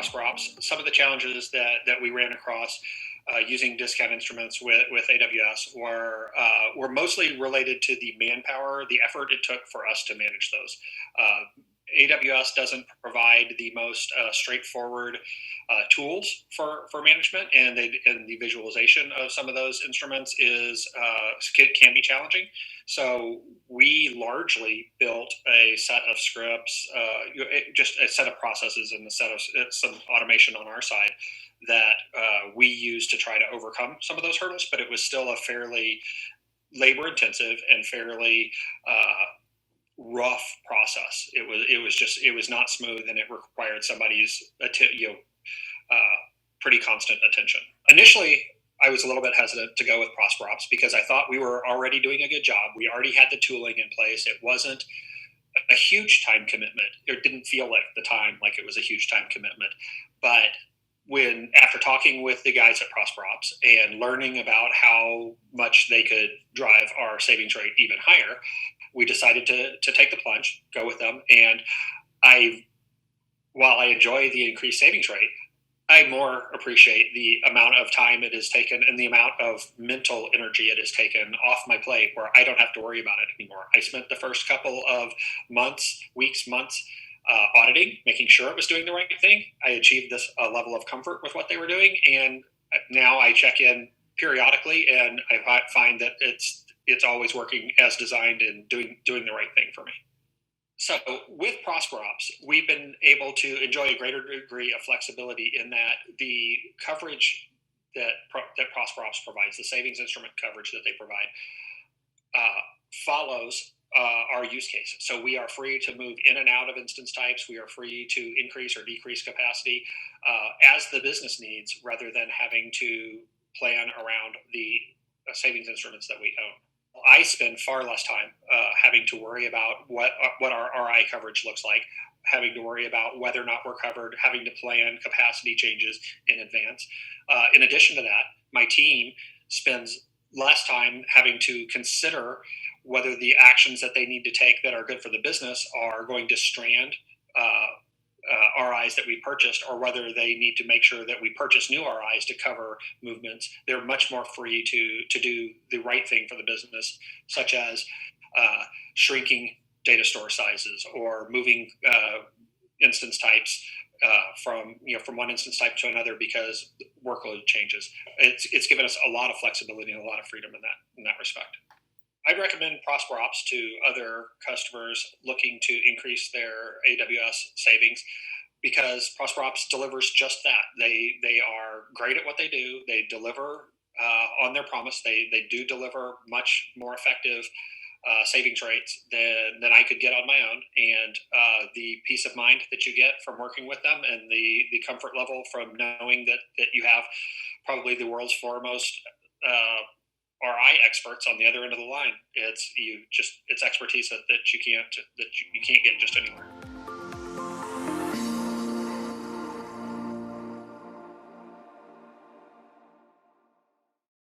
ProsperOps, some of the challenges that we ran across using discount instruments with AWS were mostly related to the manpower, the effort it took for us to manage those. AWS doesn't provide the most straightforward tools for management, and the visualization of some of those instruments can be challenging. So we largely built a set of scripts, just a set of processes and some automation on our side that we use to try to overcome some of those hurdles. But it was still a fairly labor intensive and fairly rough process. It was not smooth, and it required somebody's pretty constant attention. Initially, I was a little bit hesitant to go with ProsperOps because I thought we were already doing a good job. We already had the tooling in place. It wasn't a huge time commitment. It didn't feel like at the time like it was a huge time commitment. But after talking with the guys at ProsperOps and learning about how much they could drive our savings rate even higher, we decided to take the plunge, go with them. And while I enjoy the increased savings rate, I more appreciate the amount of time it has taken and the amount of mental energy it has taken off my plate where I don't have to worry about it anymore. I spent the first couple of months, auditing, making sure it was doing the right thing. I achieved this level of comfort with what they were doing, and now I check in periodically, and I find that it's always working as designed and doing the right thing for me. So with ProsperOps, we've been able to enjoy a greater degree of flexibility in that the coverage that ProsperOps provides, the savings instrument coverage that they provide, follows our use case. So we are free to move in and out of instance types. We are free to increase or decrease capacity as the business needs, rather than having to plan around the savings instruments that we own. I spend far less time having to worry about what our RI coverage looks like, having to worry about whether or not we're covered, having to plan capacity changes in advance. In addition to that, my team spends less time having to consider whether the actions that they need to take that are good for the business are going to strand RIs that we purchased, or whether they need to make sure that we purchase new RIs to cover movements. They're much more free to do the right thing for the business, such as shrinking data store sizes or moving instance types from one instance type to another because workload changes. It's given us a lot of flexibility and a lot of freedom in that respect. I'd recommend ProsperOps to other customers looking to increase their AWS savings, because ProsperOps delivers just that. They are great at what they do. They deliver on their promise. They do deliver much more effective savings rates than I could get on my own. And the peace of mind that you get from working with them, and the comfort level from knowing that you have probably the world's foremost RI experts on the other end of the line. It's expertise that you can't get just anywhere.